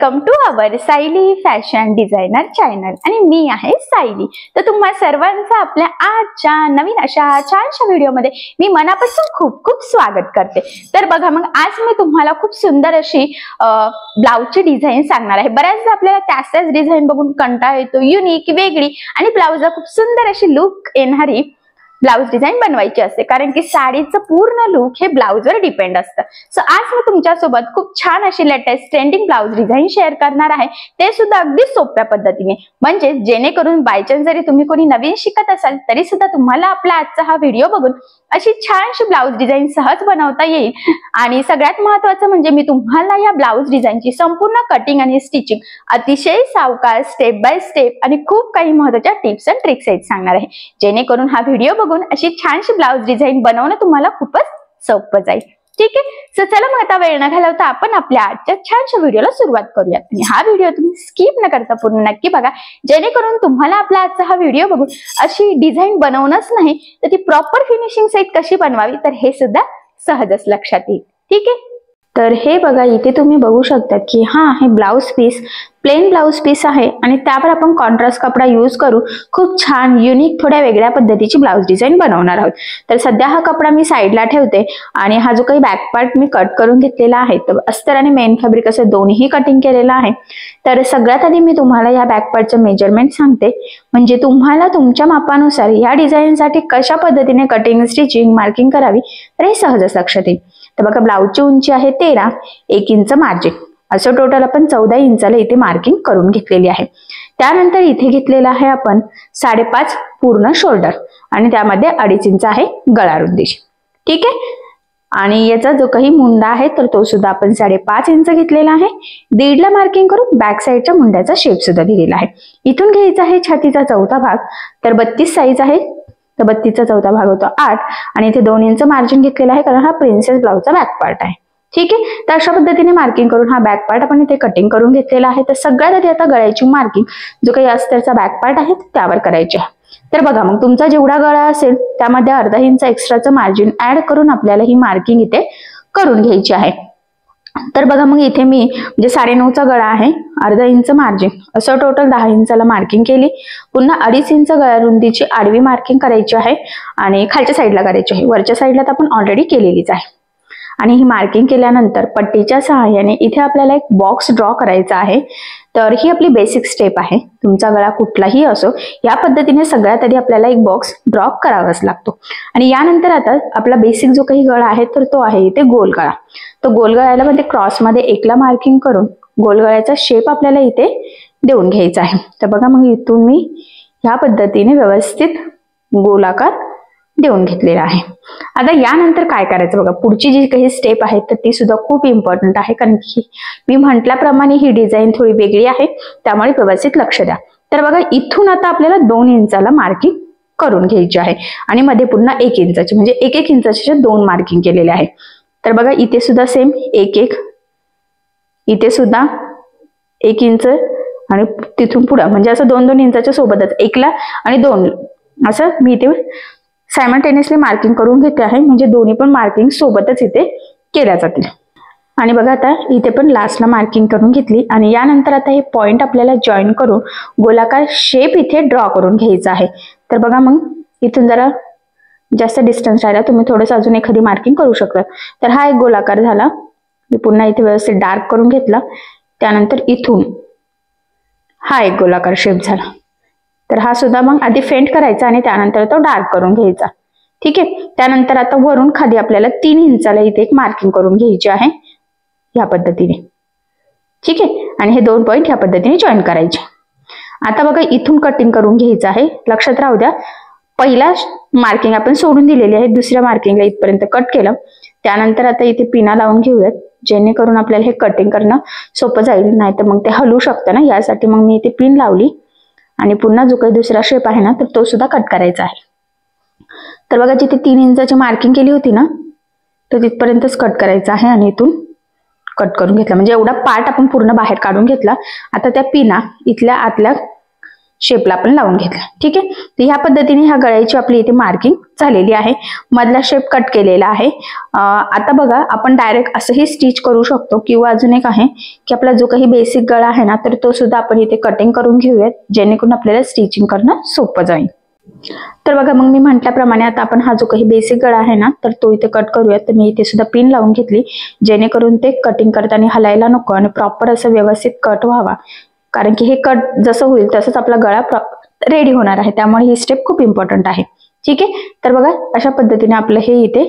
Welcome to our Sayali fashion designer channel आणि मी आहे सायली। तर तुम्हा सर्वांचं आपल्या आजच्या नवीन अशा छानशा व्हिडिओमध्ये मी मनापासून खूप खूप स्वागत करते। तर बघा मग आज मी तुम्हाला खूप सुंदर अशी ब्लाउजची डिझाईन सांगणार आहे। बऱ्याचदा आपल्याला त्याच डिझाईन बघून कंटाळा येतो, युनिक वेगळी आणि ब्लाउजला खूप सुंदर अशी लुक येणारी ब्लाउज डिझाईन बनवायची असते, कारण की साडीचं पूर्ण लुक हे ब्लाउजवर डिपेंड असतं। सो आज मी तुमच्यासोबत खूप छान अशी latest trending blouse design share करणार आहे, ते सुद्धा अगदी सोप्या पद्धतीने, म्हणजे जेणेकरून बाय चान्स जरी तुम्ही कोणी नवीन शिकत असाल तरी सुद्धा तुम्हाला आपला आजचा हा व्हिडिओ बघून अशी छानशी ब्लाउज डिझाईन सहज बनवता येईल। आणि सगळ्यात महत्त्वाचं म्हणजे मी तुम्हाला या ब्लाउज डिझाईनची संपूर्ण कटिंग आणि स्टिचिंग अतिशय सावकाश स्टेप बाय स्टेप आणि खूप काही महत्त्वाच्या टिप्स अँड ट्रिक्स आहेत सांगणार आहे, जेणेकरून हा व्हिडिओ बघून अशी छानशी ब्लाउज डिझाईन बनवणं तुम्हाला खूपच सोपं जाईल। ठीक आहे, सो चला मग आता वेळ न घालवता आपण आपल्या आजच्या छानशा व्हिडिओला सुरुवात करूयात। आणि हा व्हिडिओ तुम्ही स्किप न करता पूर्ण नक्की बघा, जेणेकरून तुम्हाला आपला आजचा हा व्हिडिओ बघून अशी डिझाईन बनवणंच नाही तर ती प्रॉपर फिनिशिंग सहित कशी बनवावी तर हे सुद्धा सहजच लक्षात येईल। ठीक आहे, तर हे बघा इथे तुम्ही बघू शकता की हे blouse piece plain blouse piece आहे आणि त्यावर आपण कॉन्ट्रास्ट कपडा यूज करू खूप छान युनिक थोड्या वेगळ्या पद्धतीची ब्लाउज डिझाईन बनवणार आहोत। तर सध्या हा कपडा मी साईडला ठेवते आणि हा जो काही बॅक पार्ट मी कट करून घेतलेला आहे, तर अस्तर आणि मेन फॅब्रिक असे दोन्ही कटिंग केलेलं आहे। तर सगळ्यात आधी मी तुम्हाला या बॅक पार्टचं मेजरमेंट सांगते, म्हणजे तुम्हाला तुमच्या मापानुसार या डिझाईनसाठी कशा पद्धतीने कटिंग स्टिचिंग मार्किंग करावी तर हे सहजच लक्षात येईल। तर बघा ब्लाउजची उंची आहे 13, 1 इंच मार्जिन, असं टोटल आपण 14 इंचाला इथे मार्किंग करून घेतलेली आहे। त्यानंतर इथे घेतलेला आहे आपण 5.5 पूर्ण शोल्डर आणि त्यामध्ये 2.5 इंच आहे गळा रुंदीची। ठीक आहे, आणि याचा जो काही मुंडा आहे तर तो सुद्धा आपण 5.5 इंच घेतलेला आहे। 1.5 ला मार्किंग करून बॅक साईडच्या मुंड्याचा शेप सुद्धा दिलेला आहे। इथून घ्यायचा आहे छातीचा चौथा भाग, तर 32 साईज आहे, तर 32 चा चौथा भाग होतो 8 आणि इथे 2 इंच मार्जिन घेतलेला आहे, कारण हा प्रिन्सेस ब्लाउजचा बॅक पार्ट आहे। ठीक आहे, तर अशा पद्धतीने मार्किंग करून हा बॅक पार्ट आपण इथे कटिंग करून घेतलेला आहे। तर सगळ्यात आधी आता गळ्याची मार्किंग जो काही अस्तरचा बॅक पार्ट आहे त्यावर करायची आहे। तर बघा मग तुमचा जेवढा गळा असेल त्यामध्ये 1/2 इंच एक्स्ट्राचं मार्जिन ऍड करून आपल्याला ही मार्किंग इथे करून घ्यायची आहे। तर बघा मग इथे मी म्हणजे 9.5चा गळा आहे, 1/2 इंच मार्जिन, असं टोटल 10 इंचाला मार्किंग केली। पुन्हा 2.5 इंच गळा रुंदीची आडवी मार्किंग करायची आहे आणि खालच्या साईडला करायची आहे, वरच्या साईडला तर आपण ऑलरेडी केलेलीच आहे। आणि ही मार्किंग केल्यानंतर पट्टीच्या सहाय्याने इथे आपल्याला एक बॉक्स ड्रॉ करायचा आहे। तर ही आपली बेसिक स्टेप आहे, तुमचा गळा कुठलाही असो या पद्धतीने सगळ्यात आधी आपल्याला एक बॉक्स ड्रॉ करावाच लागतो। आणि यानंतर आता आपला बेसिक जो काही गळा आहे तर तो आहे इथे गोल गळा। तो गोल गळ्याला मध्ये क्रॉस मध्ये 1 ला मार्किंग करून गोल गळ्याचा शेप आपल्याला इथे देऊन घ्यायचा आहे। तर बघा मग इथून मी ह्या पद्धतीने व्यवस्थित गोलाकार देऊन घेतलेला आहे। आता यानंतर काय करायचं बघा, पुढची जी काही स्टेप आहे तर ती सुद्धा खूप इम्पॉर्टंट आहे, कारण की मी म्हटल्याप्रमाणे ही डिझाईन थोडी वेगळी आहे, त्यामुळे व्यवस्थित लक्ष द्या। तर बघा इथून आता आपल्याला 2 इंचाला मार्किंग करून घ्यायची आहे आणि मध्ये पुन्हा 1 इंचाची म्हणजे 1-1 इंचाच्या 2 मार्किंग केलेले आहे। तर बघा इथे सुद्धा सेम 1-1, इथे सुद्धा 1 इंच आणि तिथून पुढे म्हणजे असं 2-2 इंचाच्या सोबतच 1 ला आणि 2 असं मी इथे सायमल्टेनियसली मार्किंग करून घेते आहे, म्हणजे दोन्ही पण मार्किंग सोबतच इथे केल्या जातील। आणि बघा आता इथे पण लास्टला मार्किंग करून घेतली आणि यानंतर आता हे पॉइंट आपल्याला जॉईन करून गोलाकार शेप इथे ड्रॉ करून घ्यायचा आहे। तर बघा मग इथून जरा जास्त डिस्टन्स राहिला, तुम्ही थोडंसं अजून एखादी मार्किंग करू शकता। तर हा एक गोलाकार झाला, मी पुन्हा इथे व्यवस्थित डार्क करून घेतला। त्यानंतर इथून हा एक गोलाकार शेप झाला, तर हा सुद्धा मग आधी फेंट करायचा आणि त्यानंतर तो डार्क करून घ्यायचा। ठीक आहे, त्यानंतर आता वरून खाली आपल्याला 3 इंचाला इथे एक मार्किंग करून घ्यायची आहे या पद्धतीने। ठीक आहे, आणि हे 2 पॉइंट या पद्धतीने जॉईन करायचे। आता बघा इथून कटिंग करून घ्यायचं आहे, लक्षात राहू द्या पहिला मार्किंग आपण सोडून दिलेली आहे, दुसऱ्या मार्किंगला इथपर्यंत कट केलं। त्यानंतर आता इथे पिना लावून घेऊयात, जेणेकरून आपल्याला हे कटिंग करणं सोपं जाईल, नाहीतर मग ते हलू शकतं ना, यासाठी मग मी इथे पिन लावली। आणि पुन्हा जो काही दुसरा शेप आहे ना तर तो सुद्धा कट करायचा आहे। तर बघा जिथे 3 इंचाची मार्किंग केली होती ना तर तिथपर्यंतच कट करायचं आहे आणि इथून कट करून घेतला, म्हणजे एवढा पार्ट आपण पूर्ण बाहेर काढून घेतला। आता त्या पिना इथल्या आतल्या शेपला आपण लावून घेतला. ठीक आहे, तर ह्या पद्धतीने ह्या गळ्याची आपली इथे मार्किंग झालेली आहे. मधला शेप कट केलेला आहे. आता बघा आपण डायरेक्ट असंही स्टिच करू शकतो किंवा अजून एक आहे की आपला जो काही बेसिक गळा आहे ना तर तो सुद्धा आपण इथे कटिंग करून घेऊयात, जेणेकरून आपल्याला स्टिचिंग करणं सोपं जाईल. तर बघा मग मी म्हटल्याप्रमाणे आता आपण हा जो काही बेसिक गळा आहे ना तर तो इथे कट करूयात. तर मी इथे सुद्धा पिन लावून घेतली, जेणेकरून ते कटिंग करताना हलायला नको आणि प्रॉपर असं व्यवस्थित कट व्हावा. कारण की हे कट जसं होईल तसंच आपला गळा रेडी होणार आहे, त्यामुळे ही स्टेप खूप इम्पॉर्टंट आहे. ठीक आहे, तर बघा अशा पद्धतीने आपलं हे इथे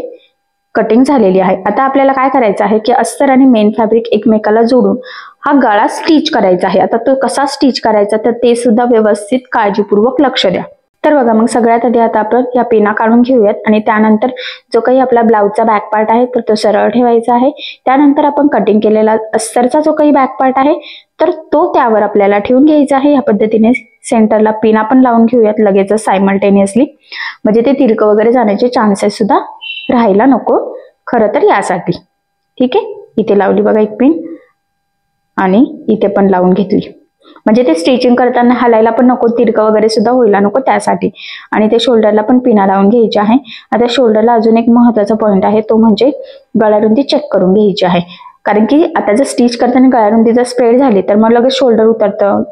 कटिंग झालेली आहे. आता आपल्याला काय करायचं आहे की अस्तर आणि मेन फॅब्रिक एकमेकाला जोडून हा गळा स्टिच करायचा आहे. आता तो कसा स्टिच करायचा तर ते सुद्धा व्यवस्थित काळजीपूर्वक लक्ष द्या. तर बघा मग सगळ्यात आधी आता आपण या पिना काढून घेऊयात आणि त्यानंतर जो काही आपला ब्लाउजचा बॅक पार्ट आहे तर तो सरळ ठेवायचा आहे. त्यानंतर आपण कटिंग केलेला अस्तरचा जो काही बॅक पार्ट आहे तर तो त्यावर आपल्याला ठेवून घ्यायचा आहे. या पद्धतीने सेंटरला पिन आपण लावून घेऊयात लगेच सायमल्टेनियसली, म्हणजे ते तिरकं वगैरे जाण्याचे चान्सेस सुद्धा राहायला नको खरं तर यासाठी. ठीक आहे, इथे लावली बघा एक पिन आणि इथे पण लावून घेतली, म्हणजे ते स्टिचिंग करताना हलायला पण नको, तिरकं वगैरे सुद्धा व्हायला नको त्यासाठी. आणि ते शोल्डरला पण पिना लावून घ्यायची आहे. आता शोल्डरला अजून एक महत्वाचा पॉईंट आहे, तो म्हणजे गळारुंदी चेक करून घ्यायची आहे. कारण की आता जर स्टिच करताना गळारुंदी जर स्प्रेड झाली तर मग लगेच शोल्डर उतरतं.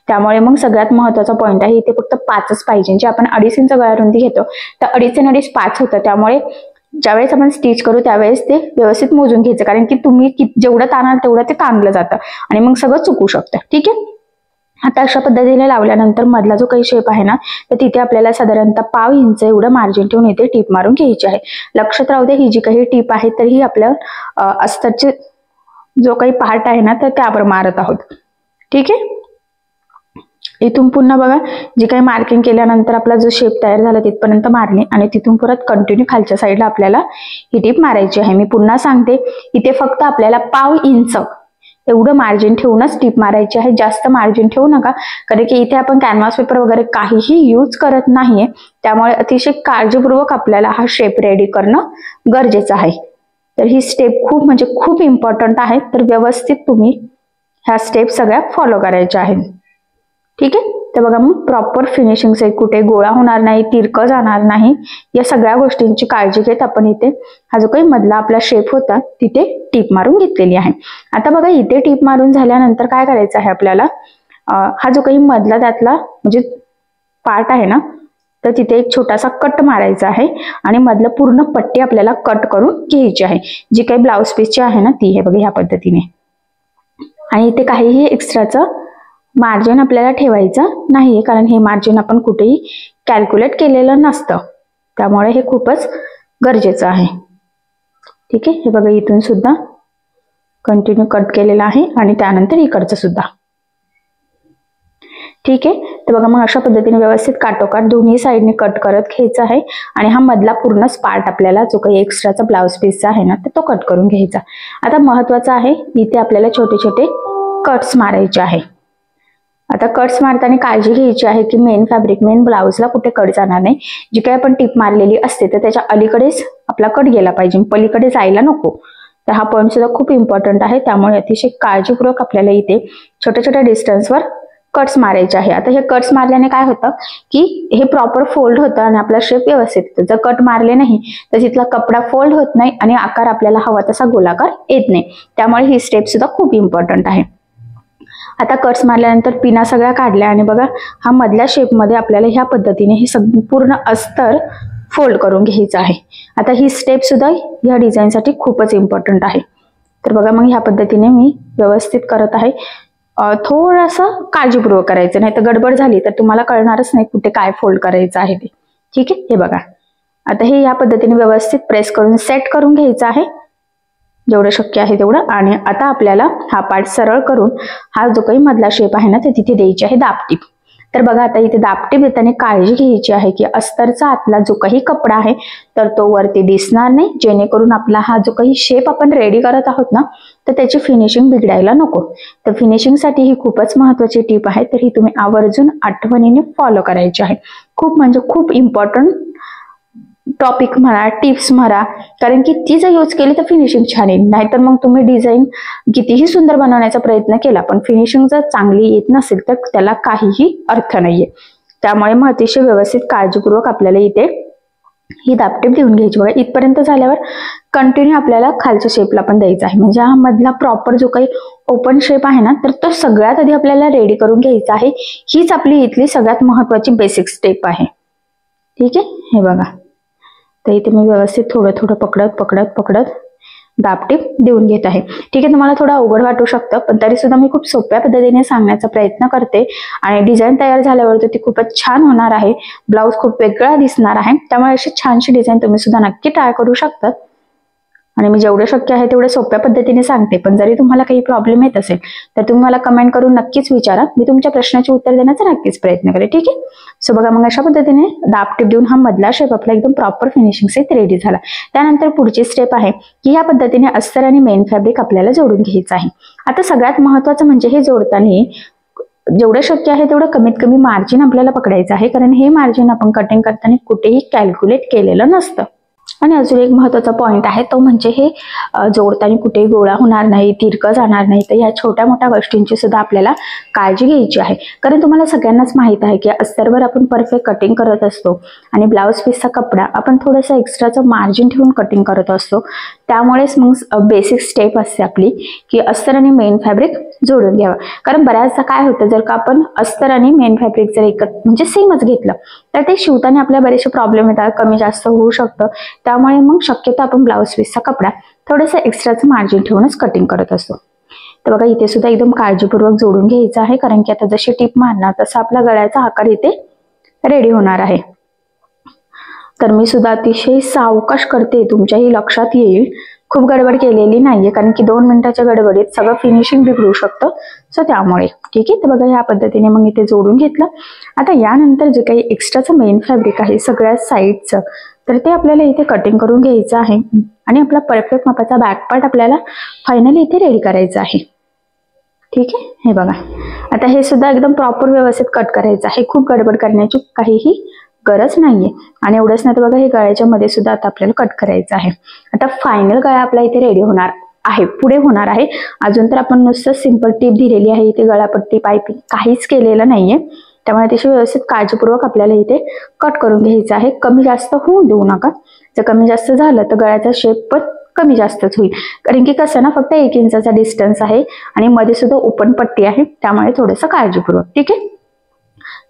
त्यामुळे मग सगळ्यात महत्वाचा पॉईंट आहे इथे फक्त 5च पाहिजे. जे आपण 2.5 इंच गळारुंदी घेतो तर 2.5 आणि 2.5 5 होतं. त्यामुळे ज्यावेळेस आपण स्टिच करू त्यावेळेस ते व्यवस्थित मोजून घ्यायचं, कारण की तुम्ही जेवढं ताणाल तेवढं ते ताणलं जातं आणि मग सगळं चुकू शकतं. ठीक आहे, आता अशा पद्धतीने लावल्यानंतर मधला जो काही शेप आहे ना तर तिथे आपल्याला साधारणतः 1/2 इंच एवढं मार्जिन ठेवून इथे टीप मारून घ्यायची आहे. लक्षात राहू दे ही जी काही टीप आहे तर ही आपल्या अस्तरचे जो काही पार्ट आहे ना तर त्यावर मारत आहोत. ठीक आहे, इथून पुन्हा बघा जी काही मार्किंग केल्यानंतर आपला जो शेप तयार झाला तिथपर्यंत मारली आणि तिथून परत कंटिन्यू खालच्या साईडला आपल्याला ही टीप मारायची आहे. मी पुन्हा सांगते इथे फक्त आपल्याला 1/2 इंच एवढं मार्जिन ठेवूनच टीप मारायची आहे. जास्त मार्जिन ठेवू नका, कारण की इथे आपण कॅनव्हास पेपर वगैरे काहीही यूज करत नाहीये, त्यामुळे अतिशय काळजीपूर्वक आपल्याला हा शेप रेडी करणं गरजेचं आहे. तर ही स्टेप खूप म्हणजे खूप इम्पॉर्टंट आहे, तर व्यवस्थित तुम्ही ह्या स्टेप सगळ्या फॉलो करायच्या आहेत. ठीक आहे, तर बघा मग प्रॉपर फिनिशिंग से कुठे गोळा होणार नाही, तिरकं जाणार नाही, या सगळ्या गोष्टींची काळजी घेत आपण इथे हा जो काही मधला आपला शेप होता तिथे टीप मारून घेतलेली आहे. आता बघा इथे टीप मारून झाल्यानंतर काय करायचं आहे आपल्याला, हा जो काही मधला त्यातला म्हणजे पार्ट आहे ना तर तिथे एक छोटासा कट मारायचा आहे आणि मधलं पूर्ण पट्टी आपल्याला कट करून घ्यायची आहे. जी काही ब्लाउज पीसची आहे ना ती हे बघा ह्या पद्धतीने. आणि इथे काहीही एक्स्ट्राचं मार्जिन आपल्याला ठेवायचं नाहीये, कारण हे मार्जिन आपण कुठेही कॅल्क्युलेट केलेलं नसतं, त्यामुळे हे खूपच गरजेचं आहे. ठीक आहे, हे बघा इथून सुद्धा कंटिन्यू कट केलेला आहे आणि त्यानंतर इकडचं सुद्धा. ठीक आहे, तर बघा मग अशा पद्धतीने व्यवस्थित काटोकाट दोन्ही साईडने कट करत घ्यायचं आहे आणि हा मधला पूर्णच पार्ट आपल्याला जो काही एक्स्ट्राचा ब्लाउज पीसचा आहे ना तर तो कट करून घ्यायचा. आता महत्वाचं आहे इथे आपल्याला छोटे छोटे कट्स मारायचे आहे. आता कट्स मारताना काळजी घ्यायची आहे की मेन फॅब्रिक मेन ब्लाउजला कुठे कट जाणार नाही. जी काही आपण टीप मारलेली असते तर त्याच्या अलीकडेच आपला कट गेला पाहिजे, पलीकडे जायला नको. तर हा पॉईंट सुद्धा खूप इम्पॉर्टंट आहे, त्यामुळे अतिशय काळजीपूर्वक आपल्याला इथे छोट्या छोट्या डिस्टन्सवर कट्स मारायचे आहे. आता हे कट्स मारल्याने काय होतं की हे प्रॉपर फोल्ड होतं आणि आपला शेप व्यवस्थित येतो. जर कट मारले नाही तर तिथला कपडा फोल्ड होत नाही आणि आकार आपल्याला हवा तसा गोलाकार येत नाही. त्यामुळे ही स्टेप सुद्धा खूप इम्पॉर्टंट आहे. आता कट्स मारल्यानंतर पिना सगळ्या काढल्या आणि बघा हा मधल्या शेपमध्ये आपल्याला ह्या पद्धतीने हे संपूर्ण अस्तर फोल्ड करून घ्यायचं आहे. आता ही स्टेप सुद्धा ह्या डिझाईनसाठी खूपच इम्पॉर्टंट आहे. तर बघा मग ह्या पद्धतीने मी व्यवस्थित करत आहे. थोडंसं काळजीपूर्वक करायचं, नाही तर गडबड झाली तर तुम्हाला कळणारच नाही कुठे काय फोल्ड करायचं आहे ते. ठीक आहे, हे बघा आता हे या पद्धतीने व्यवस्थित प्रेस करून सेट करून घ्यायचं आहे जेवढं शक्य आहे तेवढं. आणि आता आपल्याला हा पार्ट सरळ करून हा जो काही मधला शेप आहे ना ते तिथे द्यायची आहे दाबटीप. तर बघा आता इथे दाबटीप देताना काळजी घ्यायची आहे की अस्तरचा आतला जो काही कपडा आहे तर तो वरती दिसणार नाही, जेणेकरून आपला हा जो काही शेप आपण रेडी करत आहोत ना तर त्याची फिनिशिंग बिघडायला नको. तर फिनिशिंगसाठी ही खूपच महत्वाची टीप आहे, तर ही तुम्ही आवर्जून आठवणीने फॉलो करायची आहे. खूप म्हणजे खूप इम्पॉर्टंट टॉपिक म्हणा, टिप्स म्हणा, कारण की ती जर यूज केली तर फिनिशिंग छान येईल. नाहीतर मग तुम्ही डिझाईन कितीही सुंदर बनवण्याचा प्रयत्न केला पण फिनिशिंग जर चांगली येत नसेल तर त्याला काहीही अर्थ नाहीये. त्यामुळे मग अतिशय व्यवस्थित काळजीपूर्वक आपल्याला इथे ही दाबटीप देऊन घ्यायची. बघा इथपर्यंत झाल्यावर कंटिन्यू आपल्याला खालच्या शेपला पण द्यायचा आहे. म्हणजे हा मधला प्रॉपर जो काही ओपन शेप आहे ना तर तो सगळ्यात आधी आपल्याला रेडी करून घ्यायचा आहे. हीच आपली इथली सगळ्यात महत्वाची बेसिक स्टेप आहे. ठीक आहे, हे बघा तर इथे मी व्यवस्थित थोडं थोडं पकडत दाबटीप देऊन घेत आहे. ठीक आहे, तुम्हाला थोडं अवघड वाटू शकतं पण तरी सुद्धा मी खूप सोप्या पद्धतीने सांगण्याचा प्रयत्न करते आणि डिझाईन तयार झाल्यावर ती खूपच छान होणार आहे. ब्लाऊज खूप वेगळा दिसणार आहे. त्यामुळे अशी छानशी डिझाईन तुम्ही सुद्धा नक्की ट्राय करू शकता आणि मी जेवढे शक्य आहे तेवढे सोप्या पद्धतीने सांगते. पण जरी तुम्हाला काही प्रॉब्लेम येत असेल तर तुम्ही मला कमेंट करून नक्कीच विचारा. मी तुमच्या प्रश्नाचे उत्तर देण्याचा नक्कीच प्रयत्न करेन. ठीक आहे, सो बघा मग अशा पद्धतीने दाबटीप देऊन हा मधला शेप आपला एकदम प्रॉपर फिनिशिंग सेट रेडी झाला. त्यानंतर पुढची स्टेप आहे की या पद्धतीने अस्तर आणि मेन फॅब्रिक आपल्याला जोडून घ्यायचं आहे. आता सगळ्यात महत्वाचं म्हणजे हे जोडताना जेवढं शक्य आहे तेवढं कमीत कमी मार्जिन आपल्याला पकडायचं आहे. कारण हे मार्जिन आपण कटिंग करताना कुठेही कॅल्क्युलेट केलेलं नसतं. आणि अजून एक महत्वाचा पॉइंट आहे तो म्हणजे हे जोडताना कुठेही गोळा होणार नाही, तिरकं जाणार नाही. तर या छोट्या मोठ्या गोष्टींची सुद्धा आपल्याला काळजी घ्यायची आहे. कारण तुम्हाला सगळ्यांनाच माहित आहे की अस्तरवर आपण परफेक्ट कटिंग करत असतो आणि ब्लाऊज पीसचा कपडा आपण थोडंसं एक्स्ट्राचं मार्जिन ठेवून कटिंग करत असतो. त्यामुळेच मग बेसिक स्टेप असते आपली की अस्तर आणि मेन फॅब्रिक जोडून घ्यावं. कारण बऱ्याचदा काय होतं जर का आपण अस्तर आणि मेन फॅब्रिक जर म्हणजे सेमच घेतलं तर ते शिवताना आपल्याला बरेचसे प्रॉब्लेम येतात, कमी जास्त होऊ शकतं. त्यामुळे मग शक्यतो आपण ब्लाऊज पीसचा कपडा थोडंसं एक्स्ट्राचं मार्जिन ठेवूनच कटिंग करत असतो. तर बघा इथे सुद्धा एकदम काळजीपूर्वक जोडून घ्यायचं आहे. कारण की आता जशी टीप मारणार तसा आपला गळ्याचा आकार इथे रेडी होणार आहे. तर मी सुद्धा अतिशय सावकाश करते, तुमच्याही लक्षात येईल. खूप गडबड केलेली नाहीये कारण की 2 मिनिटाच्या गडबडीत सगळं फिनिशिंग बिघडू शकतं. सो त्यामुळे ठीक आहे. तर बघा या पद्धतीने मग इथे जोडून घेतलं. आता यानंतर जे काही एक्स्ट्राचं मेन फॅब्रिक आहे सगळ्या साईडचं तर ते आपल्याला इथे कटिंग करून घ्यायचं आहे आणि आपला परफेक्ट मापाचा बॅक पार्ट आपल्याला फायनली इथे रेडी करायचा आहे. ठीक आहे, हे बघा आता हे सुद्धा एकदम प्रॉपर व्यवस्थित कट करायचं आहे. खूप गडबड करण्याची काहीही गरज नाहीये. आणि एवढंच नाही तर बघा हे गळ्याच्या मध्ये सुद्धा आता आपल्याला कट करायचं आहे. आता फायनल गळा आपला इथे रेडी होणार आहे, पुढे होणार आहे. अजून तर आपण नुसतं सिंपल टीप दिलेली आहे, इथे गळापट्टी पायपिंग काहीच केलेलं नाहीये. त्यामुळे अतिशय व्यवस्थित काळजीपूर्वक आपल्याला इथे कट करून घ्यायचं आहे. कमी जास्त होऊ देऊ नका. जर कमी जास्त झालं तर गळ्याचा शेप पण कमी जास्तच होईल. कारण की कसं ना फक्त 1 इंचाचा डिस्टन्स आहे आणि मध्ये सुद्धा ओपन पट्टी आहे. त्यामुळे थोडंसं काळजीपूर्वक. ठीक आहे,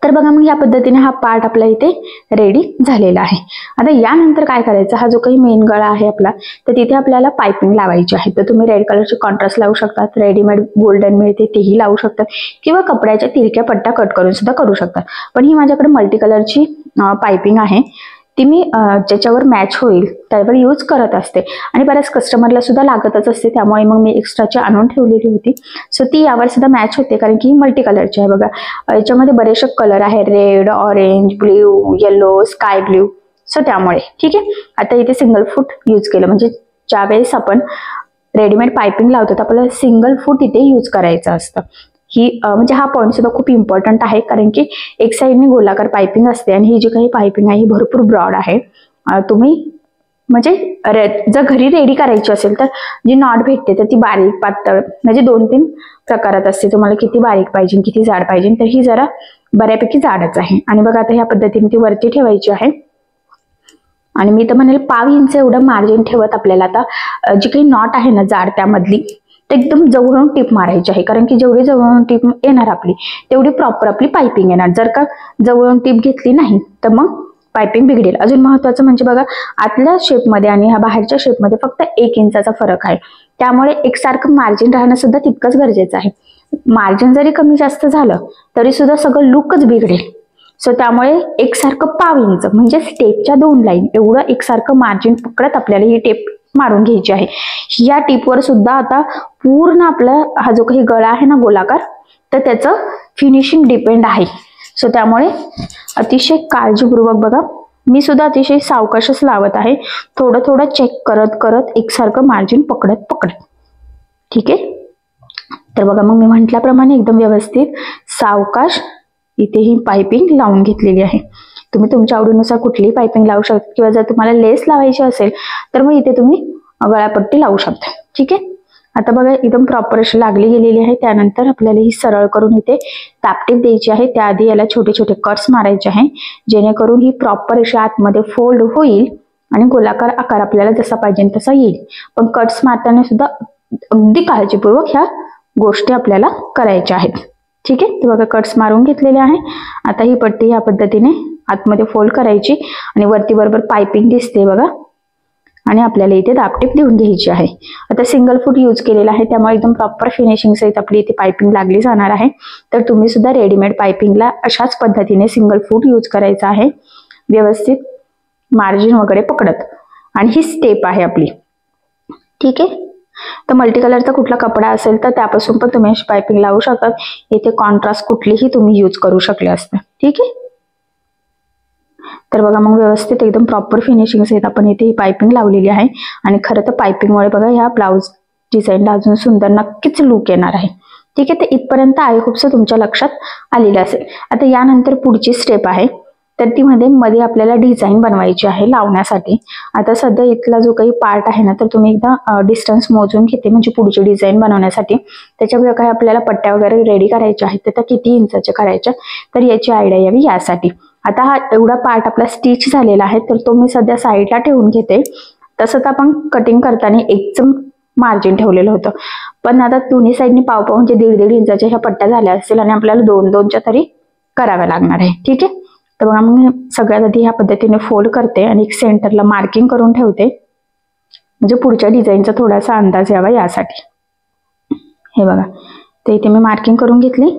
तर बघा मग या पद्धतीने हा पार्ट आपला इथे रेडी झालेला आहे. आता यानंतर काय करायचं, हा जो काही मेन गळा आहे आपला तर तिथे आपल्याला पायपिंग लावायची आहे. तर तुम्ही रेड कलरची कॉन्ट्रास्ट लावू शकतात, रेडीमेड गोल्डन मिळते तेही लावू शकतात किंवा कपड्याच्या तिरक्या पट्ट्या कट करून सुद्धा करू शकतात. पण ही माझ्याकडे मल्टी कलरची पायपिंग आहे, ती मी ज्याच्यावर मॅच होईल त्यावर यूज करत असते आणि बऱ्याच कस्टमरला सुद्धा लागतच असते. त्यामुळे मग मी एक्स्ट्राची आणून ठेवलेली होती. सो ती यावर सुद्धा मॅच होते कारण की मल्टी कलरची आहे. बघा याच्यामध्ये बरेचसे कलर आहे, red, orange, blue, yellow, sky blue. So त्यामुळे ठीक आहे. आता इथे सिंगल फूट यूज केलं म्हणजे ज्यावेळेस आपण रेडीमेड पायपिंग लावतो तर आपल्याला सिंगल फूट इथे यूज करायचं असतं. ही म्हणजे हा पॉईंट सुद्धा खूप इम्पॉर्टंट आहे कारण की एक साईडने गोलाकार पायपिंग असते आणि ही जी काही पायपिंग आहे ही भरपूर ब्रॉड आहे. तुम्ही म्हणजे जर घरी रेडी करायची असेल तर जी नॉट भेटते तर ती बारीक पातळ म्हणजे 2-3 प्रकारात असते. तुम्हाला किती बारीक पाहिजे किती जाड पाहिजे, तर ही जरा बऱ्यापैकी जाडच आहे. आणि बघा आता ह्या पद्धतीने ती वरती ठेवायची आहे आणि मी तर म्हणेल 1/2 इंच एवढं मार्जिन ठेवत आपल्याला आता जी काही नॉट आहे ना जाड त्यामधली तर एकदम जवळून टीप मारायची आहे. कारण की जेवढी जवळून टीप येणार आपली तेवढी प्रॉपर आपली पायपिंग येणार. जर का जवळून टीप घेतली नाही तर मग पायपिंग बिघडेल. अजून महत्वाचं म्हणजे बघा आतल्या शेपमध्ये आणि ह्या बाहेरच्या शेपमध्ये फक्त 1 इंचाचा फरक आहे. त्यामुळे एकसारखं मार्जिन राहणं सुद्धा तितकंच गरजेचं आहे. मार्जिन जरी कमी जास्त झालं तरी सुद्धा सगळं लुकच बिघडेल. सो त्यामुळे एकसारखं 1/2 इंच म्हणजे स्टेपच्या 2 लाईन एवढं एकसारखं मार्जिन पकडत आपल्याला ही टेप मारून घ्यायची आहे. या टिपवर सुद्धा आता पूर्ण आपला हा जो काही गळा आहे ना गोलाकार तर त्याचं फिनिशिंग डिपेंड आहे. सो त्यामुळे अतिशय काळजीपूर्वक बघा मी सुद्धा अतिशय सावकाशच लावत आहे. थोडं थोडं चेक करत करत एकसारखं मार्जिन पकडत. ठीक आहे. तर बघा मग मी म्हटल्याप्रमाणे एकदम व्यवस्थित सावकाश इथे ही पायपिंग लावून घेतलेली आहे. तुम्ही तुमच्या आवडीनुसार कुठलीही पायपिंग लावू शकता किंवा जर तुम्हाला लेस लावायची असेल तर मग इथे तुम्ही गळापट्टी लावू शकता. ठीक आहे. आता बघा एकदम प्रॉपर अशी लागली गेलेली आहे. त्यानंतर आपल्याला ही सरळ करून इथे तापटीप द्यायची आहे. त्याआधी याला छोटे छोटे कट्स मारायचे आहे जेणेकरून ही प्रॉपर अशी आतमध्ये फोल्ड होईल आणि गोलाकार आकार आपल्याला जसा पाहिजे तसा येईल. पण कट्स मारताना सुद्धा अगदी काळजीपूर्वक ह्या गोष्टी आपल्याला करायच्या आहेत. ठीक आहे. तर बघा कट्स मारून घेतलेले आहे. आता ही पट्टी या पद्धतीने आतमध्ये फोल्ड करायची आणि वरती बरोबर पायपिंग दिसते बघा आणि आपल्याला इथे दाबटीप देऊन घ्यायची आहे. आता सिंगल फूट यूज केलेला आहे त्यामुळे एकदम प्रॉपर फिनिशिंग सहित आपली इथे पायपिंग लागली जाणार आहे. तर तुम्ही सुद्धा रेडीमेड पायपिंगला अशाच पद्धतीने सिंगल फूट यूज करायचा आहे व्यवस्थित मार्जिन वगैरे पकडत. आणि ही स्टेप आहे आपली. ठीक आहे. तर मल्टी कलरचा कुठला कपडा असेल तर त्यापासून पण तुम्ही अशी पायपिंग लावू शकतात. इथे कॉन्ट्रास्ट कुठलीही तुम्ही यूज करू शकले असते. ठीक आहे. तर बघा मग व्यवस्थित एकदम प्रॉपर फिनिशिंग सहित आपण इथे ही पायपिंग लावलेली आहे आणि खरं तर पायपिंगमुळे बघा ह्या ब्लाउज डिझाईनला अजून सुंदर नक्कीच लुक येणार आहे. ठीक आहे. तर इथपर्यंत आय होप्स तुमच्या लक्षात आलेलं असेल. आता यानंतर पुढची स्टेप आहे तर ती मध्ये आपल्याला डिझाईन बनवायची आहे लावण्यासाठी. आता सध्या इथला जो काही पार्ट आहे ना तर तुम्ही एकदा डिस्टन्स मोजून घेते म्हणजे पुढची डिझाईन बनवण्यासाठी. त्याच्यामुळे काही आपल्याला पट्ट्या वगैरे रेडी करायच्या आहेत तर त्या किती इंचाच्या करायच्या तर याची आयडिया यावी यासाठी. आता हा एवढा पार्ट आपला स्टिच झालेला आहे तर तो मी सध्या साईडला ठेवून घेते. तसं तर आपण कटिंग करताना एकच मार्जिन ठेवलेलं होतं पण आता दोन्ही साईडनी पाव म्हणजे 1.5 इंचाच्या ह्या पट्ट्या झाल्या असतील आणि आपल्याला 2-2च्या तरी कराव्या लागणार आहे. ठीक आहे. तर बघा मग सगळ्यात आधी ह्या पद्धतीने फोल्ड करते आणि एक सेंटरला मार्किंग करून ठेवते म्हणजे पुढच्या डिझाईनचा थोडासा अंदाज यावा यासाठी. हे बघा तर इथे मी मार्किंग करून घेतली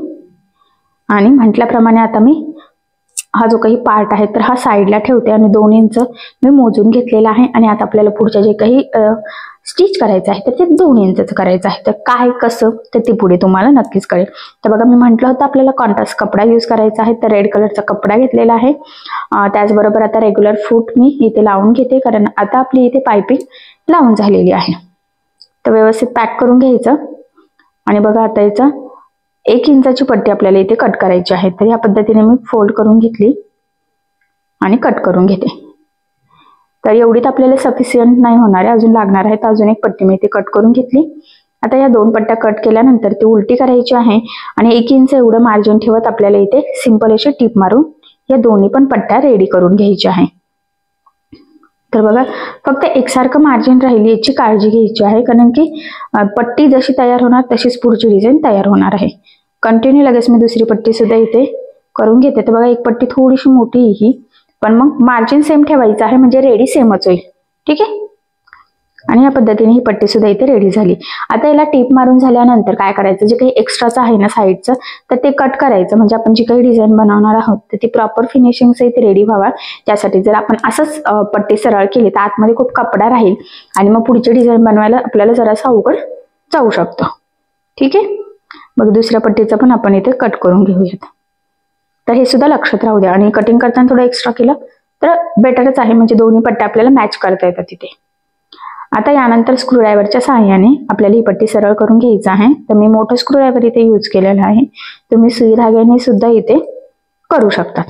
आणि म्हटल्याप्रमाणे आता मी हा जो काही पार्ट आहे तर हा साईडला ठेवते आणि 2 इंच मी मोजून घेतलेला आहे. आणि आता आपल्याला पुढच्या जे काही स्टिच करायचं आहे तर ते 2 इंचचं करायचं आहे. तर काय कसं तर ते पुढे तुम्हाला नक्कीच कळेल. तर बघा मी म्हटलं होतं आपल्याला कॉन्ट्रास्ट कपडा यूज करायचा आहे तर रेड कलरचा कपडा घेतलेला आहे. त्याचबरोबर आता रेग्युलर फूट मी इथे लावून घेते कारण आता आपली इथे पायपिंग लावून झालेली आहे. तर व्यवस्थित पॅक करून घ्यायचं आणि बघा आता याचं 1 इंचाची पट्टी आपल्याला इथे कट करायची आहे. तर या पद्धतीने मी फोल्ड करून घेतली आणि कट करून घेते. तर एवढीच आपल्याला सफिशियंट नाही होणार आहे अजून लागणार आहे. तर अजून एक पट्टी मी इथे कट करून घेतली. आता या 2 पट्ट्या कट केल्यानंतर ती उलटी करायची आहे आणि 1 इंच एवढं मार्जिन ठेवत आपल्याला इथे सिंपल अशी टिप मारून या दोन्ही पण पट्ट्या रेडी करून घ्यायच्या आहे. तर बघा फक्त एकसारखं मार्जिन राहील याची काळजी घ्यायची आहे कारण की पट्टी जशी तयार होणार तशीच पुढची डिझाईन तयार होणार आहे. कंटिन्यू लगेच मी दुसरी पट्टी सुद्धा इथे करून घेते. तर बघा एक पट्टी थोडीशी मोठी ही पण मग मार्जिन सेम ठेवायचं आहे म्हणजे रेडी सेमच होईल. ठीक आहे. आणि या पद्धतीने ही पट्टी सुद्धा इथे रेडी झाली. आता याला टीप मारून झाल्यानंतर काय करायचं जे काही एक्स्ट्राचं आहे ना साईडचं तर ते कट करायचं म्हणजे आपण जी काही डिझाईन बनवणार आहोत तर ती प्रॉपर फिनिशिंग सहित रेडी व्हावा. त्यासाठी जर आपण असंच पट्टी सरळ केली तर आतमध्ये खूप कपडा राहील आणि मग पुढची डिझाईन बनवायला आपल्याला जरासा अवघड जाऊ शकतो. ठीक आहे. मग दुसऱ्या पट्टीचं पण आपण इथे कट करून घेऊयात. तर हे सुद्धा लक्षात राहू द्या आणि कटिंग करताना थोडं एक्स्ट्रा केलं तर बेटरच आहे म्हणजे दोन्ही पट्ट्या आपल्याला मॅच करता येतात तिथे. आता यानंतर स्क्रूड्रायव्हरच्या सहाय्याने आपल्याला ही पट्टी सरळ करून घ्यायचं आहे. तर मी मोठं स्क्रूड्रायव्हर इथे यूज केलेला आहे. तुम्ही सुई धाग्याने सुद्धा इथे करू शकता.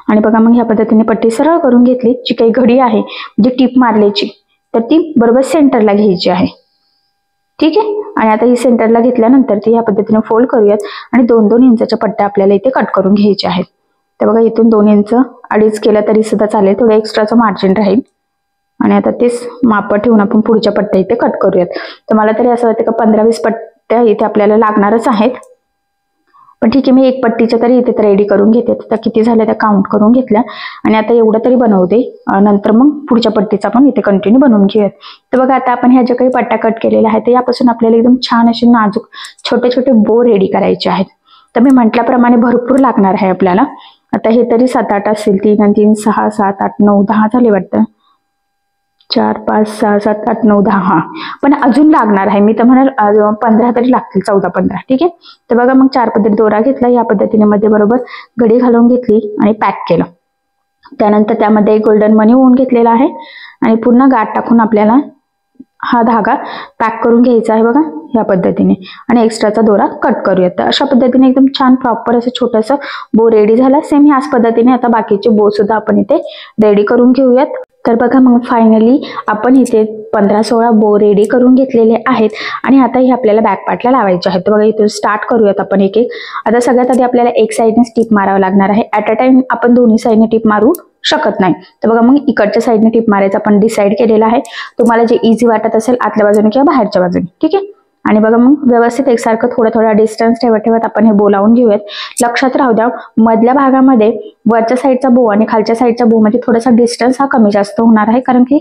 आणि बघा मग ह्या पद्धतीने पट्टी सरळ करून घेतली. जी काही घडी आहे म्हणजे टीप मारल्याची तर ती बरोबर सेंटरला घ्यायची आहे. ठीक आहे. आणि आता ही सेंटरला घेतल्यानंतर ती ह्या पद्धतीने फोल्ड करूयात आणि 2-2 इंचाच्या पट्ट्या आपल्याला इथे कट करून घ्यायच्या आहेत. तर बघा इथून 2 इंच अडीच केलं तरी सुद्धा चालेल थोडं एक्स्ट्राचं मार्जिन राहील. आणि आता तेच माप ठेवून आपण पुढच्या पट्ट्या इथे कट करूयात. तर मला तरी असं वाटतं का 15-20 पट्ट्या इथे आपल्याला लागणारच आहेत. पण ठीक आहे मी एक पट्टीच्या तरी इथे रेडी करून घेते. तर किती झाल्या त्या काउंट करून घेतल्या आणि आता एवढं तरी बनवते नंतर मग पुढच्या पट्टीचा पण इथे कंटिन्यू बनवून घेऊयात. तर बघा आता आपण ह्या ज्या काही पट्ट्या कट केलेल्या आहेत यापासून आपल्याला एकदम छान असे नाजूक छोटे छोटे बो रेडी करायचे आहेत. तर मी म्हटल्याप्रमाणे भरपूर लागणार आहे आपल्याला. आता हे तरी 7-8 असतील. 3 आणि 3 6 7 8 9 10 झाले वाटतं. 4 5 6 7 8 9 10 हा पण अजून लागणार आहे. मी तर म्हणाल 15 तरी लागतील 14-15. ठीक आहे. तर बघा मग 4 पद्धत दोरा घेतला या पद्धतीने मध्ये बरोबर घडी घालून घेतली आणि पॅक केलं. त्यानंतर त्यामध्ये एक गोल्डन मनी वून घेतलेला आहे आणि पुन्हा गाठ टाकून आपल्याला हा धागा पॅक करून घ्यायचा आहे बघा या पद्धतीने, आणि एक्स्ट्राचा दोरा कट करूयात. तर अशा पद्धतीने एकदम छान प्रॉपर असं छोटंसं बो रेडी झाला. सेम ह्याच पद्धतीने आता बाकीचे बो सुद्धा आपण इथे रेडी करून घेऊयात. तर बघा मग फायनली आपण इथे 15-16 बो रेडी करून घेतलेले आहेत आणि आता हे आपल्याला बॅक पार्टला लावायचे आहेत. तर बघा इथून स्टार्ट करूयात आपण एक एक. आता सगळ्यात आधी आपल्याला एक साईडने टिप मारावं लागणार आहे. ॲट अ टाइम आपण दोन्ही साईडने टिप मारू शकत नाही. तर बघा मग इकडच्या साईडने टिप मारायचं आपण डिसाईड केलेलं आहे. तुम्हाला जे इझी वाटत असेल आतल्या बाजूने किंवा बाहेरच्या बाजूने, ठीक आहे. आणि बघा मग व्यवस्थित एकसारखं थोडा डिस्टन्स ठेवत आपण हे बो लावून घेऊयात. लक्षात राहू द्या मधल्या भागामध्ये वरच्या साईडचा बो आणि खालच्या साईडच्या बो मध्ये थोडासा डिस्टन्स हा कमी जास्त होणार आहे, कारण की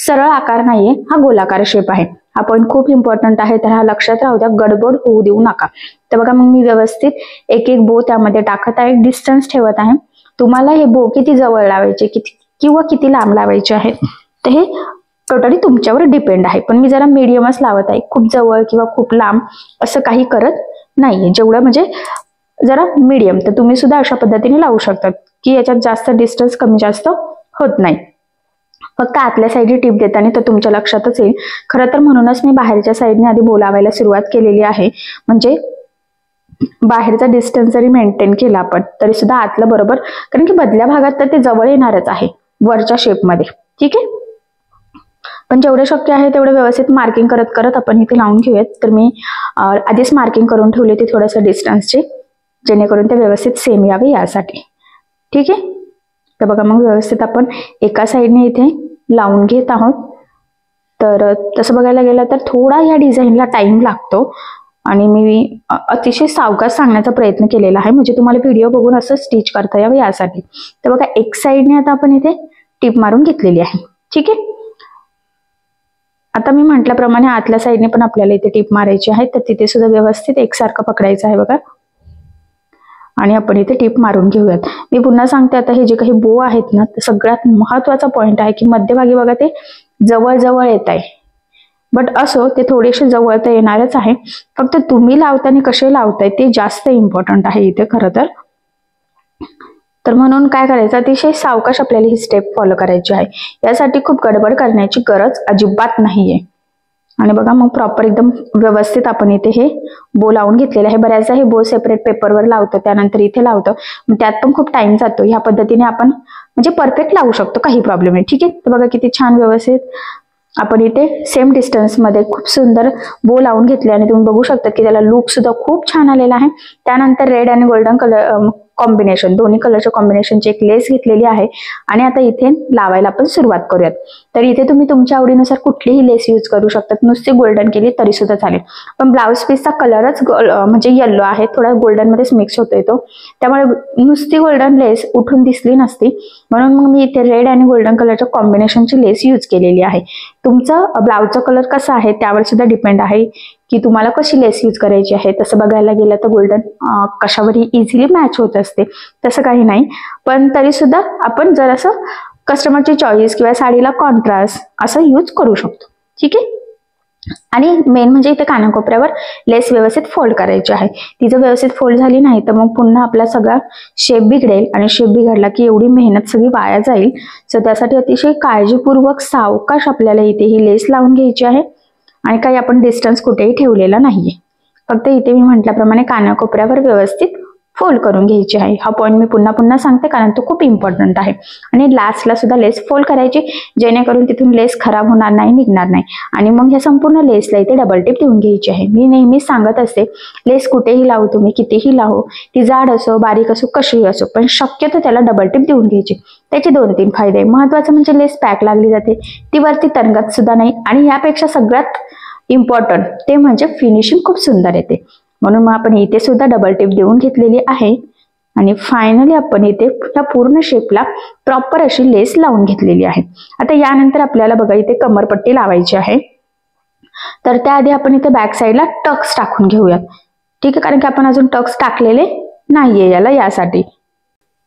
सरळ आकार नाहीये, हा गोलाकार शेप आहे. हा पॉईंट खूप इम्पॉर्टंट आहे, तर हा लक्षात राहू द्या, गडबड होऊ देऊ नका. तर बघा मग मी व्यवस्थित एक एक बो त्यामध्ये टाकत आहे, डिस्टन्स ठेवत आहे. तुम्हाला हे बो किती जवळ लावायचे किंवा किती लांब लावायचे आहेत तर हे टोटली तुमच्यावर डिपेंड आहे. पण मी जरा मीडियमच लावत आहे, खूप जवळ किंवा खूप लांब असं काही करत नाहीये, जेवढं म्हणजे जरा मीडियम. तर तुम्ही सुद्धा अशा पद्धतीने लावू शकतात की याच्यात जास्त डिस्टन्स कमी जास्त होत नाही. फक्त आतल्या साईडची टिप देताना तर तुमच्या लक्षातच येईल. खरं तर म्हणूनच मी बाहेरच्या साईडने आधी बोलावायला सुरुवात केलेली आहे, म्हणजे बाहेरचा डिस्टन्स जरी मेंटेन केला आपण तरी सुद्धा आतलं बरोबर, कारण की मधल्या भागात तर ते जवळ येणारच आहे वरच्या शेपमध्ये, ठीक आहे. पण जेवढं शक्य आहे तेवढं व्यवस्थित मार्किंग करत करत आपण इथे लावून घेऊयात. तर मी आधीच मार्किंग करून ठेवली ते थोडंसं डिस्टन्सचे, जेणेकरून ते व्यवस्थित सेम यावे यासाठी, ठीक आहे. तर बघा मग व्यवस्थित आपण एका साईडने इथे लावून घेत आहोत. तर तसं बघायला गेलं तर थोडा या डिझाईनला टाइम लागतो आणि मी अतिशय सावकाश सांगण्याचा प्रयत्न केलेला आहे, म्हणजे तुम्हाला व्हिडिओ बघून असं स्टिच करता यावं यासाठी. तर बघा एक साईडने आता आपण इथे टिप मारून घेतलेली आहे, ठीक आहे. आता मी म्हटल्याप्रमाणे आतल्या साईडने पण आपल्याला इथे टिप मारायची आहे, तर तिथे सुद्धा व्यवस्थित एकसारखं पकडायचं आहे बघा, आणि आपण इथे टिप मारून घेऊयात. मी पुन्हा सांगते, आता हे जे काही बो आहेत ना, सगळ्यात महत्वाचा पॉइंट आहे की मध्यभागी बघा ते जवळ जवळ येत आहे, बट असो ते थोडेसे जवळ तर येणारच आहे. फक्त तुम्ही लावताना कसे लावताय ते जास्त इम्पॉर्टंट आहे इथे खरं तर. तर म्हणून काय करायचं, अतिशय सावकाश आपल्याला ही स्टेप फॉलो करायची आहे. यासाठी खूप गडबड करण्याची गरज अजिबात नाहीये. आणि बघा मग प्रॉपर एकदम व्यवस्थित आपण इथे हे बो लावून घेतलेले आहे. बऱ्याचदा हे बो सेपरेट पेपरवर लावतो, त्यानंतर इथे लावतो, त्यात पण खूप टाइम जातो. ह्या पद्धतीने आपण म्हणजे परफेक्ट लावू शकतो, काही प्रॉब्लेम नाही, ठीक आहे. तर बघा किती छान व्यवस्थित आपण इथे सेम डिस्टन्स मध्ये खूप सुंदर बो लावून घेतले आणि तुम्ही बघू शकता की त्याला लुक सुद्धा खूप छान आलेला आहे. त्यानंतर रेड आणि गोल्डन कलर कॉम्बिनेशन, दोन्ही कलरच्या कॉम्बिनेशनची एक लेस घेतलेली आहे आणि आता इथे लावायला आपण सुरुवात करूयात. तर इथे तुम्ही तुमच्या आवडीनुसार कुठलीही लेस यूज करू शकतात, नुसती गोल्डन केली तरी सुद्धा चालेल. पण ब्लाउज पीसचा कलरच म्हणजे येल्लो आहे, थोडा गोल्डन मध्येच मिक्स होतोय तो, त्यामुळे नुसती गोल्डन लेस उठून दिसली नसती, म्हणून मग मी इथे रेड आणि गोल्डन कलरच्या कॉम्बिनेशनची लेस यूज केलेली आहे. तुमचं ब्लाउजचा कलर कसा आहे त्यावर सुद्धा डिपेंड आहे की तुम्हाला कशी लेस यूज करायची आहे. तसं बघायला गेलं तर गोल्डन कशावरही इझिली मॅच होत असते, तसं काही नाही. पण तरी सुद्धा आपण जरासं कस्टमरची चॉईस किंवा साडीला कॉन्ट्रास्ट असं यूज करू शकतो, ठीक आहे. आणि मेन म्हणजे इथे कानाकोपऱ्यावर लेस व्यवस्थित फोल्ड करायची आहे. ती जर व्यवस्थित फोल्ड झाली नाही तर मग पुन्हा आपला सगळा शेप बिघडेल आणि शेप बिघडला की एवढी मेहनत सगळी वाया जाईल. सो त्यासाठी अतिशय काळजीपूर्वक सावकाश आपल्याला इथे ही लेस लावून घ्यायची आहे आणि काही आपण डिस्टन्स कुठेही ठेवलेला नाहीये. फक्त इथे मी म्हटल्याप्रमाणे कानाकोपऱ्यावर व्यवस्थित फोल्ड करून घ्यायची आहे. हा पॉईंट मी पुन्हा पुन्हा सांगते कारण तो खूप इम्पॉर्टंट आहे. आणि लास्टला सुद्धा लेस फोल्ड करायची, जेणेकरून तिथून लेस खराब होणार नाही, निघणार नाही. आणि मग ह्या संपूर्ण लेसला इथे डबल टिप देऊन घ्यायची आहे. मी नेहमीच सांगत असते, लेस कुठेही लावू तुम्ही, कितीही लावू, ती जाड असो बारीक असो कशीही असो, पण शक्यतो त्याला डबल टिप देऊन घ्यायची. त्याचे 2-3 फायदे. महत्वाचं म्हणजे लेस पॅक लागली जाते, ती वरती तरंगत सुद्धा नाही, आणि यापेक्षा सगळ्यात इम्पॉर्टंट ते म्हणजे फिनिशिंग खूप सुंदर येते. म्हणून मग आपण इथे सुद्धा डबल टिप देऊन घेतलेली आहे आणि फायनली आपण इथे या पूर्ण शेपला प्रॉपर अशी लेस लावून घेतलेली आहे. आता यानंतर आपल्याला बघा इथे कमरपट्टी लावायची आहे. तर त्याआधी आपण इथे बॅक साईडला टक्स टाकून घेऊयात, ठीक आहे, कारण की आपण अजून टक्स टाकलेले नाहीये याला, यासाठी.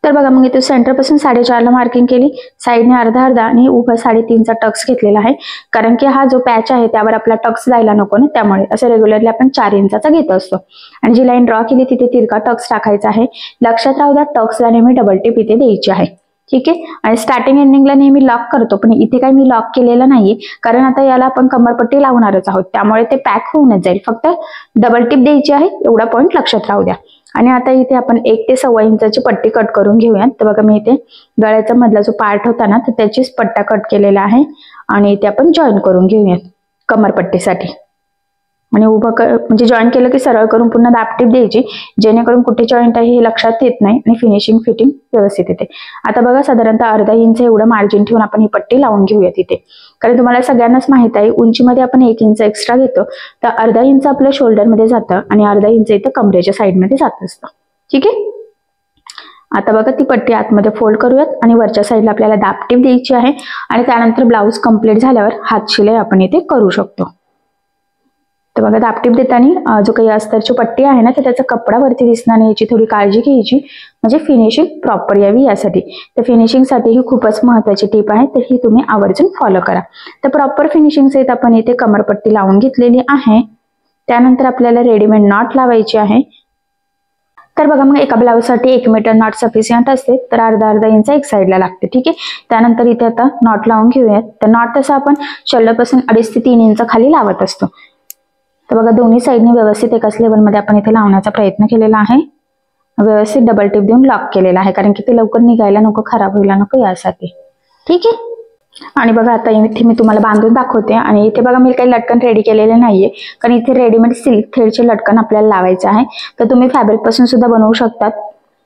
तर बघा मग इथे सेंटर पासून 4.5ला मार्किंग केली, साईडने अर्धा आणि उभा 3.5चा टक्स घेतलेला आहे, कारण की हा जो पॅच आहे त्यावर आपला टक्स जायला नको ना, त्यामुळे असं रेग्युलरली आपण 4 इंचाचा घेत असतो. आणि जी लाईन ड्रॉ केली तिथे तिरका टक्स टाकायचा आहे. लक्षात राहू द्या, टक्सला नेहमी डबल टिप इथे द्यायची आहे. ठीक आहे। आणि स्टार्टिंग एंडिंगला नेहमी लॉक करतो, पण इथे काही मी लॉक केलेलं नाहीये, कारण आता याला आपण कमरपट्टी लावणारच आहोत, त्यामुळे ते पॅक होऊनच जाईल। फक्त डबल टिप द्यायची आहे, एवढा पॉईंट लक्षात राहू द्या। आणि आता इथे आपण 1 ते 1.25 इंचाची पट्टी कट करून घेऊयात। तर बघा मी इथे गळ्याचा मधला जो पार्ट होता ना, तर त्याचीच पट्टा कट केलेला आहे आणि इथे आपण जॉईन करून घेऊयात कमरपट्टीसाठी। आणि उभं म्हणजे जॉईन केलं की सरळ करून पुन्हा दाबटीप द्यायची, जेणेकरून कुठे जॉईंट आहे हे लक्षात येत नाही आणि फिनिशिंग फिटिंग व्यवस्थित येते। आता बघा साधारणतः अर्धा इंच एवढं मार्जिन ठेवून आपण ही पट्टी लावून घेऊया तिथे, कारण तुम्हाला सगळ्यांनाच माहित आहे उंचीमध्ये आपण 1 इंच एक्स्ट्रा घेतो, तर अर्धा इंच आपल्या शोल्डरमध्ये जातं आणि अर्धा इंच इथं कमरेच्या साईडमध्ये जात असतं। ठीक आहे। आता बघा ती पट्टी आतमध्ये फोल्ड करूयात आणि वरच्या साईडला आपल्याला दाबटीप द्यायची आहे आणि त्यानंतर ब्लाऊज कंप्लीट झाल्यावर हात शिलाई आपण इथे करू शकतो। तर बघा दाबटीप देताना जो काही अस्तरची पट्टी आहे ना, तर त्याचा कपडा वरती दिसणार नाही याची थोडी काळजी घ्यायची, म्हणजे फिनिशिंग प्रॉपर यावी यासाठी। तर फिनिशिंगसाठी ही खूपच महत्त्वाची टिप आहे, तर ही तुम्ही आवर्जून फॉलो करा। तर प्रॉपर फिनिशिंग सहित आपण इथे कमरपट्टी लावून घेतलेली आहे। त्यानंतर आपल्याला रेडीमेड नॉट लावायची आहे। तर बघा मग एका ब्लाऊजसाठी 1 मीटर नॉट सफिशियंट असते, तर अर्धा इंच एक साईडला लागते। ठीक आहे। त्यानंतर इथे आता नॉट लावून घेऊयात। तर नॉट तसं आपण शोल्डरपासून 2.5 ते 3 इंच खाली लावत असतो। तर बघा दोन्ही साईडने व्यवस्थित एकाच लेवलमध्ये आपण इथे लावण्याचा प्रयत्न केलेला आहे, व्यवस्थित डबल टिप देऊन लॉक केलेला आहे, कारण की ते लवकर निघायला नको, खराब व्हायला नको यासाठी। ठीक आहे। आणि बघा आता इथे मी तुम्हाला बांधून दाखवते आणि इथे बघा मी काही लटकन रेडी केलेले नाहीये, कारण इथे रेडीमेड सिल्क थ्रेडचे लटकन आपल्याला लावायचे आहे। तर तुम्ही फॅब्रिक पासून सुद्धा बनवू शकतात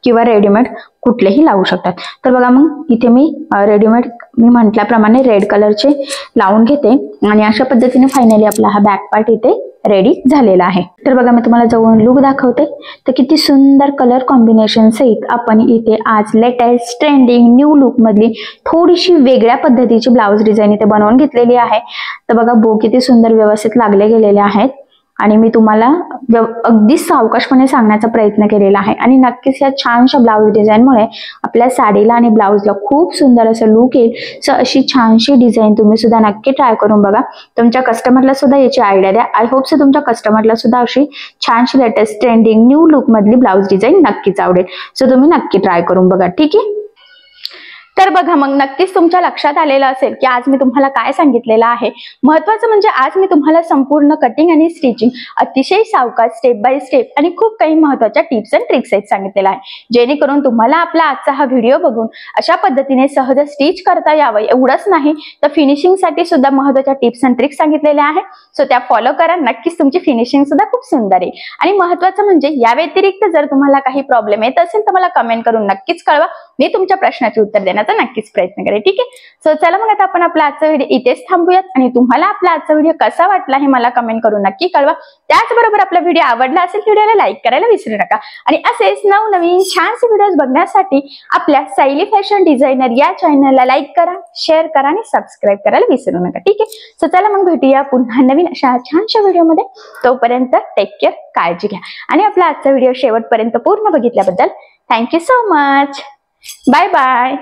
किंवा रेडीमेड कुठलेही लावू शकतात। तर बघा मग इथे मी रेडीमेड मी म्हटल्याप्रमाणे रेड कलरचे लावून घेते आणि अशा पद्धतीने फायनली आपला हा बॅक पार्ट इथे रेडी झालेला आहे। तर बघा मी तुम्हाला जवळून लुक दाखवते, तर किती सुंदर कलर कॉम्बिनेशन सहित आपण इथे आज लेटेस्ट ट्रेंडिंग न्यू लुक मधली थोडीशी वेगळ्या पद्धतीची ब्लाउज डिझाईन इथे बनवून घेतलेली आहे। तर बघा बो किती सुंदर व्यवस्थित लागले गेलेले आहेत आणि मी तुम्हाला अगदी सावकाशपणे सांगण्याचा प्रयत्न केलेला आहे आणि नक्कीच या छानशा ब्लाउज डिझाईनमुळे आपल्या साडीला आणि ब्लाउजला खूप सुंदर असं लुक येईल। सो अशी छानशी डिझाईन तुम्ही सुद्धा नक्की ट्राय करून बघा, तुमच्या कस्टमरला सुद्धा याची आयडिया द्या। आय होप सो तुमच्या कस्टमरला सुद्धा अशी छानशी लेटेस्ट ट्रेंडिंग न्यू लुक मधली ब्लाउज डिझाईन नक्कीच आवडेल। सो तुम्ही नक्की ट्राय करून बघा। ठीक आहे। तर बघा मग नक्कीच तुमच्या लक्षात आलेलं असेल की आज मी तुम्हाला काय सांगितलेलं आहे। महत्त्वाचं म्हणजे आज मी तुम्हाला संपूर्ण कटिंग आणि स्टिचिंग अतिशय सावकाश स्टेप बाय स्टेप आणि खूप काही महत्त्वाच्या टिप्स अँड ट्रिक्स आहेत सांगितलेलं आहे, जेणेकरून तुम्हाला आपला आजचा हा व्हिडिओ बघून अशा पद्धतीने सहज स्टिच करता यावं। एवढंच नाही तर फिनिशिंगसाठी सुद्धा महत्त्वाच्या टिप्स अँड ट्रिक्स सांगितलेल्या आहेत, सो त्या फॉलो करा। नक्कीच तुमची फिनिशिंग सुद्धा खूप सुंदर येईल। आणि महत्त्वाचं म्हणजे या व्यतिरिक्त जर तुम्हाला काही प्रॉब्लेम येत असेल तर मला कमेंट करून नक्कीच कळवा, मी तुमच्या प्रश्नाचे उत्तर देण्याचा नक्कीच प्रयत्न करेन। ठीक आहे। सो चला मग आता आपण आपला आजचा व्हिडिओ इथेच थांबूयात आणि तुम्हाला आपला आजचा व्हिडिओ कसा वाटला हे मला कमेंट करून नक्की कळवा। त्याचबरोबर आपला व्हिडिओ आवडला असेल व्हिडिओला लाईक करायला विसरू नका आणि असेच नवनवीन छानसे व्हिडिओज बघण्यासाठी आपल्या सायली फॅशन डिझायनर या चॅनलला लाईक करा, शेअर करा आणि सबस्क्राईब करायला विसरू नका। ठीक आहे। सो चला मग भेटूया पुन्हा नवीन अशा छानशा व्हिडिओमध्ये। तोपर्यंत टेक केअर, काळजी घ्या आणि आपला आजचा व्हिडिओ शेवटपर्यंत पूर्ण बघितल्याबद्दल thank you so much. Bye bye.